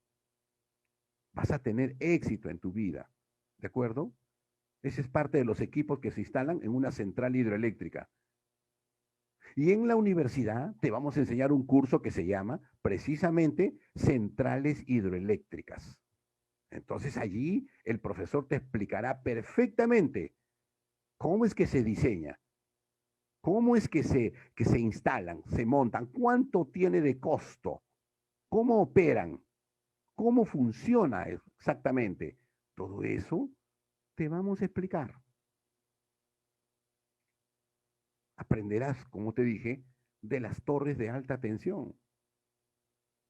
Vas a tener éxito en tu vida, ¿de acuerdo? Ese es parte de los equipos que se instalan en una central hidroeléctrica. Y en la universidad te vamos a enseñar un curso que se llama precisamente centrales hidroeléctricas. Entonces allí el profesor te explicará perfectamente cómo es que se diseña, cómo es que se instalan, se montan, cuánto tiene de costo, cómo operan, cómo funciona exactamente. Todo eso te vamos a explicar. Aprenderás, como te dije, de las torres de alta tensión.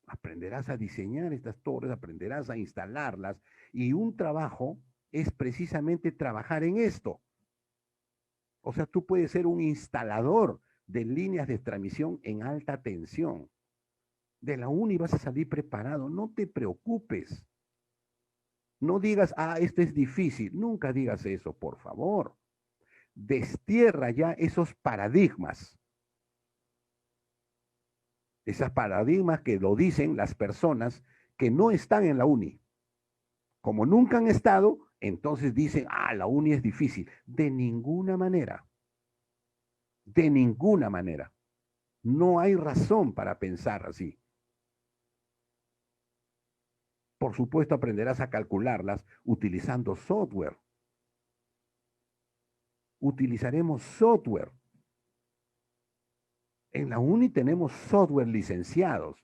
Aprenderás a diseñar estas torres, aprenderás a instalarlas, y un trabajo es precisamente trabajar en esto. O sea, tú puedes ser un instalador de líneas de transmisión en alta tensión. De la uni vas a salir preparado, no te preocupes. No digas, esto es difícil. Nunca digas eso, por favor. Destierra ya esos paradigmas. Esos paradigmas que lo dicen las personas que no están en la uni. Como nunca han estado, entonces dicen, la uni es difícil. De ninguna manera. De ninguna manera. No hay razón para pensar así. Por supuesto, aprenderás a calcularlas utilizando software. Utilizaremos software. En la uni tenemos software licenciados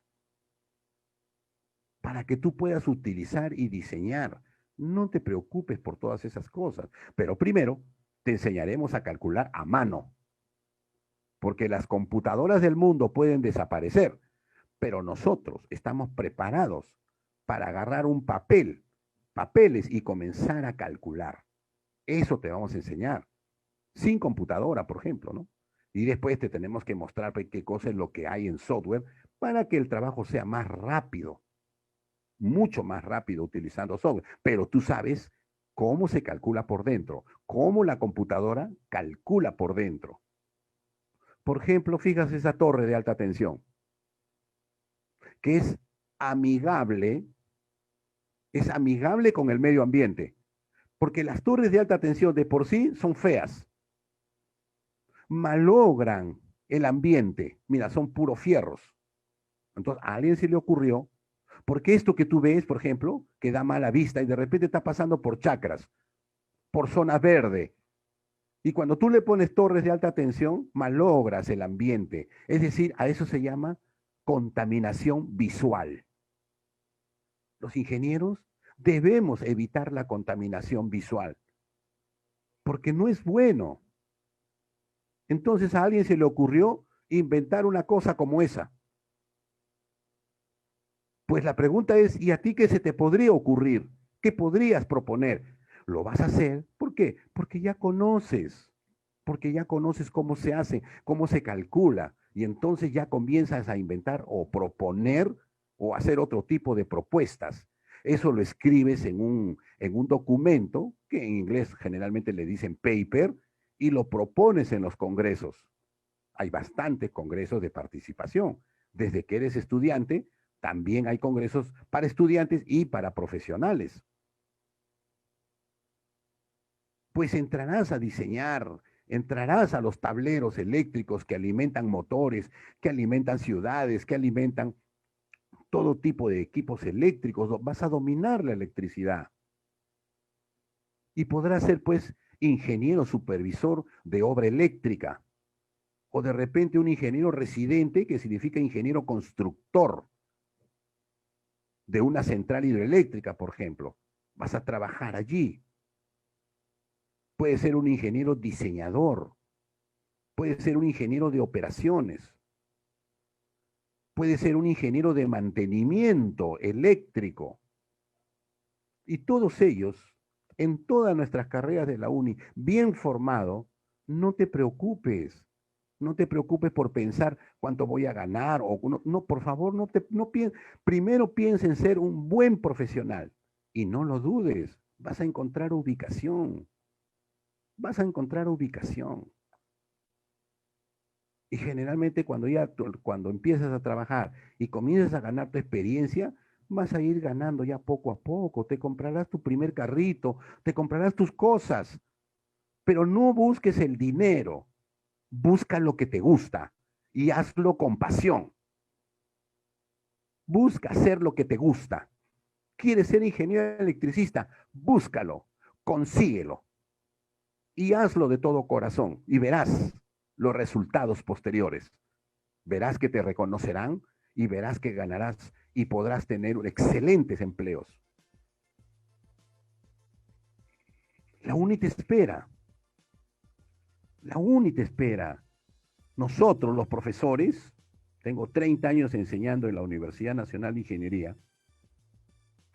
para que tú puedas utilizar y diseñar. No te preocupes por todas esas cosas. Pero primero, te enseñaremos a calcular a mano. Porque las computadoras del mundo pueden desaparecer, pero nosotros estamos preparados para agarrar un papeles y comenzar a calcular. Eso te vamos a enseñar. Sin computadora, por ejemplo, ¿no? Y después te tenemos que mostrar qué cosa es lo que hay en software para que el trabajo sea más rápido, mucho más rápido utilizando software. Pero tú sabes cómo se calcula por dentro, cómo la computadora calcula por dentro. Por ejemplo, fíjate esa torre de alta tensión, que es amigable con el medio ambiente, porque las torres de alta tensión de por sí son feas, malogran el ambiente, mira, son puros fierros. Entonces a alguien se le ocurrió, porque esto que tú ves, por ejemplo, que da mala vista y de repente está pasando por chacras, por zona verde, y cuando tú le pones torres de alta tensión, malogras el ambiente. Es decir, a eso se llama contaminación visual. Los ingenieros debemos evitar la contaminación visual, porque no es bueno. Entonces a alguien se le ocurrió inventar una cosa como esa. Pues la pregunta es, ¿y a ti qué se te podría ocurrir? ¿Qué podrías proponer? ¿Lo vas a hacer? ¿Por qué? Porque ya conoces cómo se hace, cómo se calcula, y entonces ya comienzas a inventar o proponer o hacer otro tipo de propuestas. Eso lo escribes en un documento, que en inglés generalmente le dicen paper, y lo propones en los congresos. Hay bastantes congresos de participación. Desde que eres estudiante, también hay congresos para estudiantes y para profesionales. Pues entrarás a diseñar, entrarás a los tableros eléctricos que alimentan motores, que alimentan ciudades, que alimentan todo tipo de equipos eléctricos. Vas a dominar la electricidad. Y podrás ser, pues, ingeniero supervisor de obra eléctrica. O de repente un ingeniero residente, que significa ingeniero constructor de una central hidroeléctrica, por ejemplo. Vas a trabajar allí. Puede ser un ingeniero diseñador, puede ser un ingeniero de operaciones, puede ser un ingeniero de mantenimiento eléctrico. Y todos ellos, en todas nuestras carreras de la uni, bien formado, no te preocupes por pensar cuánto voy a ganar, o no, por favor, primero piensa en ser un buen profesional, y no lo dudes, vas a encontrar ubicación. vas a encontrar ubicación. Y generalmente cuando empiezas a trabajar y comienzas a ganar tu experiencia, vas a ir ganando ya poco a poco. Te comprarás tu primer carrito, te comprarás tus cosas, pero no busques el dinero. Busca lo que te gusta y hazlo con pasión. Busca hacer lo que te gusta. ¿Quieres ser ingeniero electricista? Búscalo, consíguelo y hazlo de todo corazón y verás los resultados posteriores. Verás que te reconocerán y verás que ganarás y podrás tener excelentes empleos. La UNI te espera. La UNI te espera. Nosotros, los profesores, tengo 30 años enseñando en la Universidad Nacional de Ingeniería,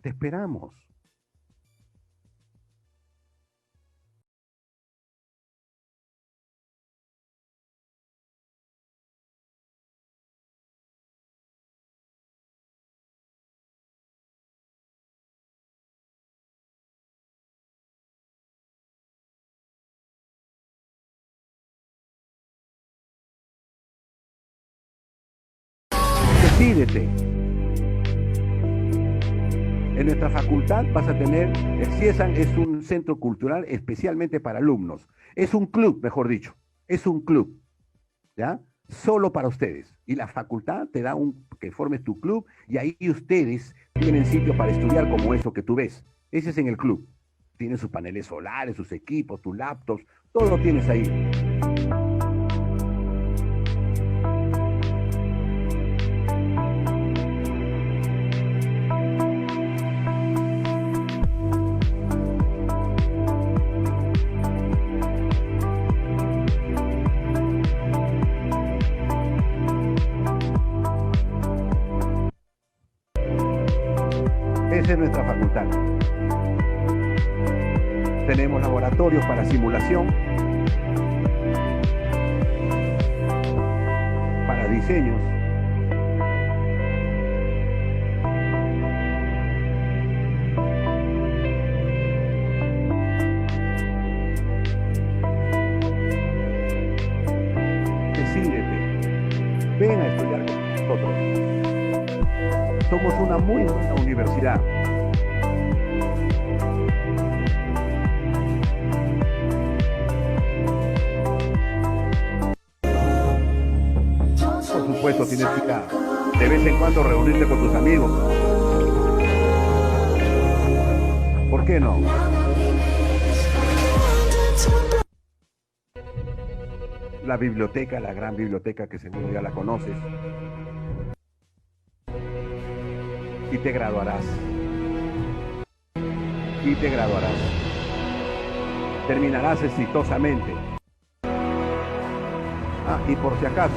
te esperamos. Decídete. En nuestra facultad vas a tener, el CIESAN es un centro cultural especialmente para alumnos. Es un club, mejor dicho. Es un club, ¿ya? Solo para ustedes. Y la facultad te da que formes tu club y ahí ustedes tienen sitio para estudiar como eso que tú ves. Ese es en el club. Tienen sus paneles solares, sus equipos, tus laptops, todo lo tienes ahí. Esa es nuestra facultad. Tenemos laboratorios para simulación, para diseños. Decídete, ven a estudiar con nosotros. Somos una muy buena universidad. Por supuesto, tienes que ir de vez en cuando reunirte con tus amigos. ¿Por qué no? La biblioteca, la gran biblioteca que seguro ya la conoces. Y te graduarás. Y te graduarás. Terminarás exitosamente. Ah, y por si acaso,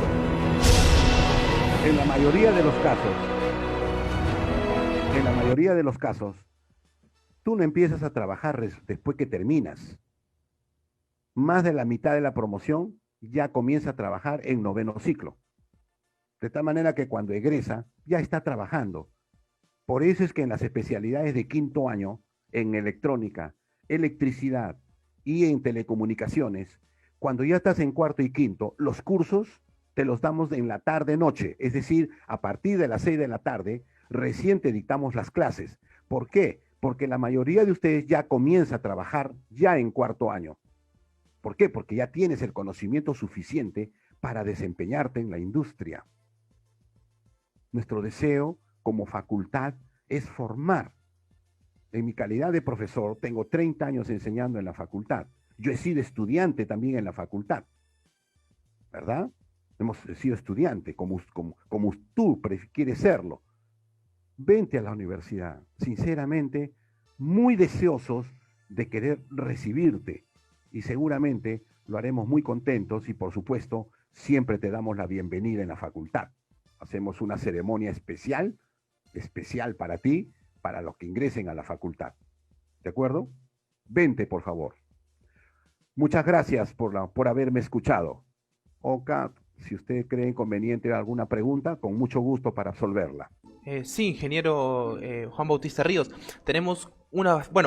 en la mayoría de los casos, tú no empiezas a trabajar después que terminas. Más de la mitad de la promoción ya comienza a trabajar en 9º ciclo. De tal manera que cuando egresa, ya está trabajando. Por eso es que en las especialidades de 5º año, en electrónica, electricidad y en telecomunicaciones, cuando ya estás en 4º y 5º, los cursos te los damos en la tarde-noche, es decir, a partir de las 6 de la tarde, recién te dictamos las clases. ¿Por qué? Porque la mayoría de ustedes ya comienza a trabajar ya en 4º año. ¿Por qué? Porque ya tienes el conocimiento suficiente para desempeñarte en la industria. Nuestro deseo como facultad es formar. En mi calidad de profesor, tengo 30 años enseñando en la facultad. Yo he sido estudiante también en la facultad, ¿verdad? Hemos sido estudiante, como tú quieres serlo. Vente a la universidad, sinceramente, muy deseosos de querer recibirte. Y seguramente lo haremos muy contentos y, por supuesto, siempre te damos la bienvenida en la facultad. Hacemos una ceremonia especial para ti, para los que ingresen a la facultad. ¿De acuerdo? Vente, por favor. Muchas gracias por haberme escuchado. Oka, si usted cree conveniente alguna pregunta, con mucho gusto para absolverla. Sí, ingeniero Juan Bautista Ríos. Tenemos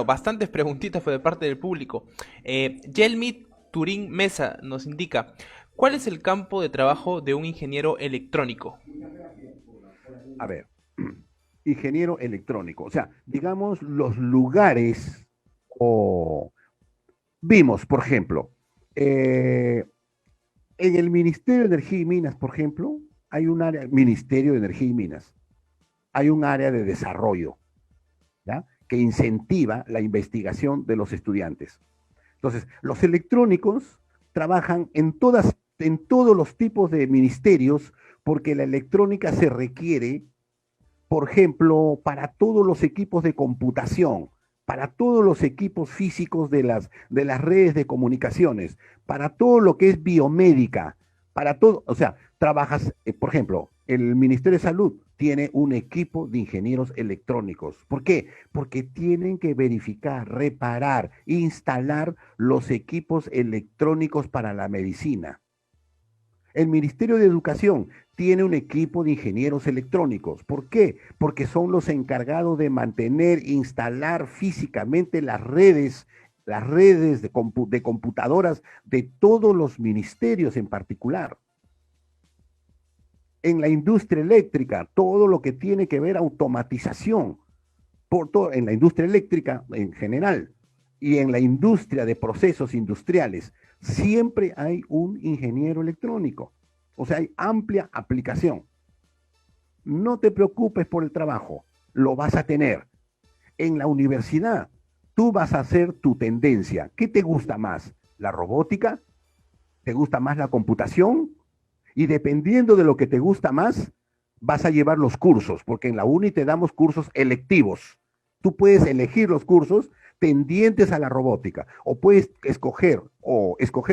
bastantes preguntitas de parte del público. Yelmit Turín Mesa nos indica, ¿cuál es el campo de trabajo de un ingeniero electrónico? A ver, ingeniero electrónico, o sea, digamos los lugares o vimos, por ejemplo, en el Ministerio de Energía y Minas, por ejemplo, hay un área, Ministerio de Energía y Minas, hay un área de desarrollo, ¿ya? Que incentiva la investigación de los estudiantes. Entonces, los electrónicos trabajan en todos los tipos de ministerios porque la electrónica se requiere, por ejemplo, para todos los equipos de computación, para todos los equipos físicos de las redes de comunicaciones, para todo lo que es biomédica, para todo, o sea, trabajas, por ejemplo, el Ministerio de Salud tiene un equipo de ingenieros electrónicos. ¿Por qué? Porque tienen que verificar, reparar, instalar los equipos electrónicos para la medicina. El Ministerio de Educación tiene un equipo de ingenieros electrónicos. ¿Por qué? Porque son los encargados de mantener, instalar físicamente las redes de computadoras de todos los ministerios en particular. En la industria eléctrica, todo lo que tiene que ver automatización, en la industria eléctrica en general y en la industria de procesos industriales, siempre hay un ingeniero electrónico. O sea, hay amplia aplicación. No te preocupes por el trabajo, lo vas a tener. En la universidad, tú vas a hacer tu tendencia. ¿Qué te gusta más? ¿La robótica? ¿Te gusta más la computación? Y dependiendo de lo que te gusta más, vas a llevar los cursos, porque en la uni te damos cursos electivos. Tú puedes elegir los cursos tendientes a la robótica, o puedes escoger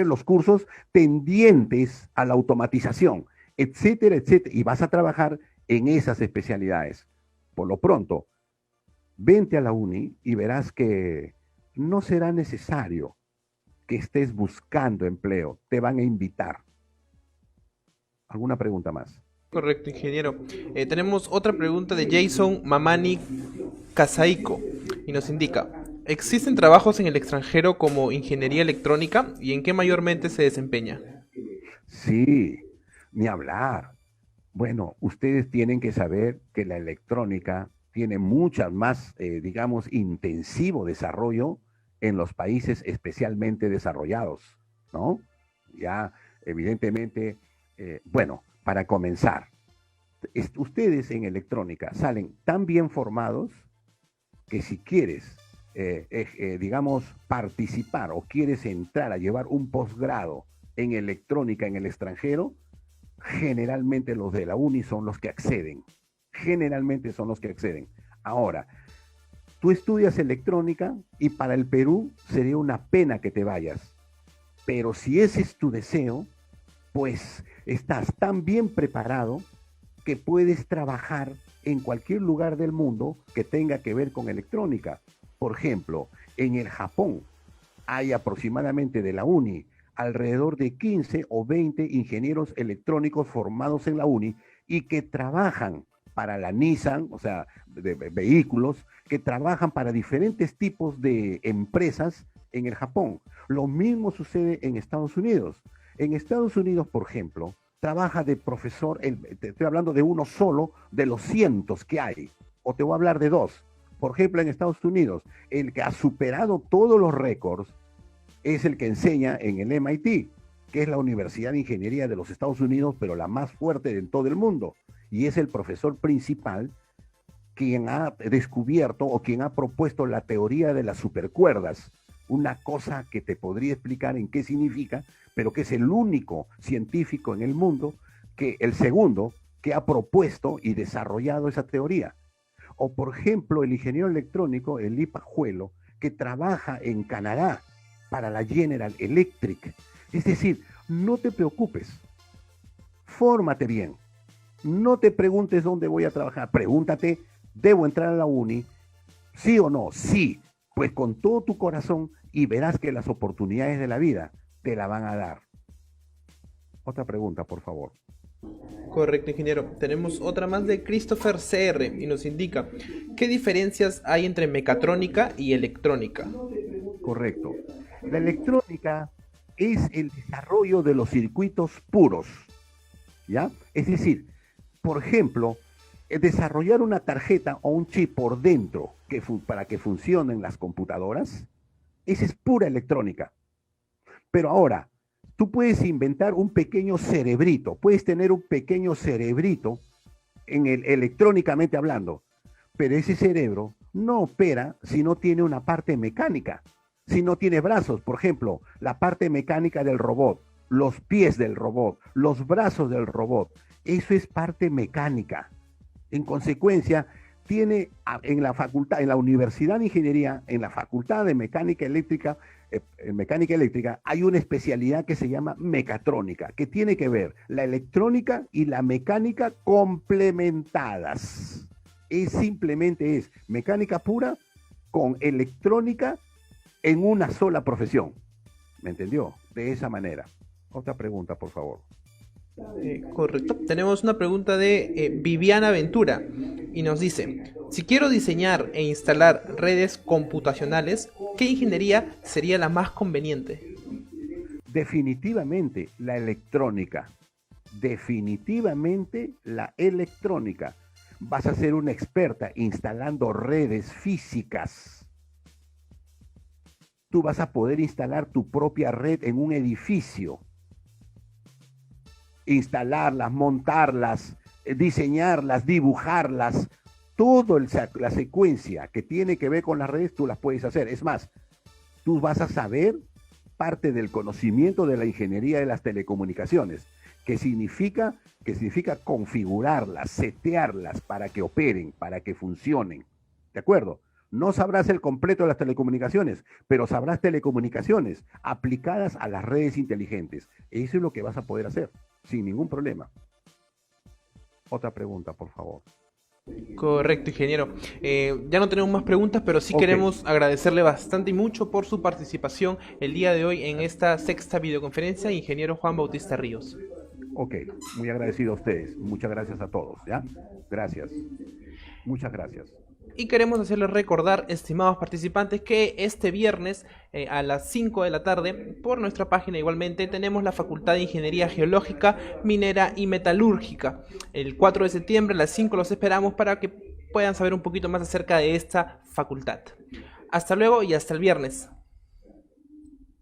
los cursos tendientes a la automatización, etcétera, etcétera, y vas a trabajar en esas especialidades. Por lo pronto, vente a la uni y verás que no será necesario que estés buscando empleo, te van a invitar. ¿Alguna pregunta más? Correcto, ingeniero. Tenemos otra pregunta de Jason Mamani Casaiko y nos indica, ¿existen trabajos en el extranjero como ingeniería electrónica y en qué mayormente se desempeña? Sí, ni hablar. Bueno, ustedes tienen que saber que la electrónica tiene muchas más, digamos, intensivo desarrollo en los países especialmente desarrollados, ¿no? Ya, evidentemente, bueno, para comenzar, ustedes en electrónica salen tan bien formados que si quieres, digamos, participar o quieres entrar a llevar un posgrado en electrónica en el extranjero, generalmente los de la uni son los que acceden. Generalmente son los que acceden. Ahora, tú estudias electrónica y para el Perú sería una pena que te vayas. Pero si ese es tu deseo, pues estás tan bien preparado que puedes trabajar en cualquier lugar del mundo que tenga que ver con electrónica. Por ejemplo, en el Japón hay aproximadamente de la uni alrededor de 15 o 20 ingenieros electrónicos formados en la uni y que trabajan para la Nissan, o sea, de vehículos, que trabajan para diferentes tipos de empresas en el Japón. Lo mismo sucede en Estados Unidos. En Estados Unidos, por ejemplo, trabaja de profesor, te estoy hablando de uno solo de los cientos que hay, o te voy a hablar de dos. Por ejemplo, en Estados Unidos, el que ha superado todos los récords es el que enseña en el MIT, que es la Universidad de Ingeniería de los Estados Unidos, pero la más fuerte de todo el mundo. Y es el profesor principal quien ha descubierto o quien ha propuesto la teoría de las supercuerdas. Una cosa que te podría explicar en qué significa, pero que es el único científico en el mundo, el segundo, que ha propuesto y desarrollado esa teoría. O por ejemplo, el ingeniero electrónico, Eli Pajuelo, que trabaja en Canadá para la General Electric. Es decir, no te preocupes, fórmate bien, no te preguntes dónde voy a trabajar, pregúntate, ¿debo entrar a la uni? ¿Sí o no? Sí, pues con todo tu corazón y verás que las oportunidades de la vida te la van a dar. Otra pregunta, por favor. Correcto, ingeniero. Tenemos otra más de Christopher CR y nos indica, ¿qué diferencias hay entre mecatrónica y electrónica? Correcto. La electrónica es el desarrollo de los circuitos puros, ¿ya? Es decir, por ejemplo, desarrollar una tarjeta o un chip por dentro para que funcionen las computadoras, esa es pura electrónica. Pero ahora, tú puedes inventar un pequeño cerebrito, puedes tener un pequeño cerebrito electrónicamente hablando, pero ese cerebro no opera si no tiene una parte mecánica, si no tiene brazos, por ejemplo, la parte mecánica del robot, los pies del robot, los brazos del robot, eso es parte mecánica. En consecuencia, tiene en la facultad, en la Universidad de Ingeniería, en la Facultad de Mecánica Eléctrica, hay una especialidad que se llama mecatrónica, que tiene que ver la electrónica y la mecánica complementadas. Simplemente es mecánica pura con electrónica en una sola profesión. ¿Me entendió? De esa manera. Otra pregunta, por favor. Correcto. Tenemos una pregunta de Viviana Ventura y nos dice: si quiero diseñar e instalar redes computacionales, ¿qué ingeniería sería la más conveniente? Definitivamente la electrónica. Definitivamente la electrónica. Vas a ser una experta instalando redes físicas. Tú vas a poder instalar tu propia red en un edificio. Instalarlas, montarlas, diseñarlas, dibujarlas, toda la secuencia que tiene que ver con las redes, tú las puedes hacer. Es más, tú vas a saber parte del conocimiento de la ingeniería de las telecomunicaciones, que significa configurarlas, setearlas para que operen, para que funcionen. ¿De acuerdo? No sabrás el completo de las telecomunicaciones, pero sabrás telecomunicaciones aplicadas a las redes inteligentes. Eso es lo que vas a poder hacer, sin ningún problema. Otra pregunta, por favor. Correcto, ingeniero. Ya no tenemos más preguntas, pero sí queremos agradecerle bastante y mucho por su participación el día de hoy en esta sexta videoconferencia, ingeniero Juan Bautista Ríos. Ok, muy agradecido a ustedes. Muchas gracias a todos, ¿ya? Gracias. Muchas gracias. Y queremos hacerles recordar, estimados participantes, que este viernes a las 5 de la tarde, por nuestra página igualmente, tenemos la Facultad de Ingeniería Geológica, Minera y Metalúrgica. El 4 de septiembre a las 5 los esperamos para que puedan saber un poquito más acerca de esta facultad. Hasta luego y hasta el viernes.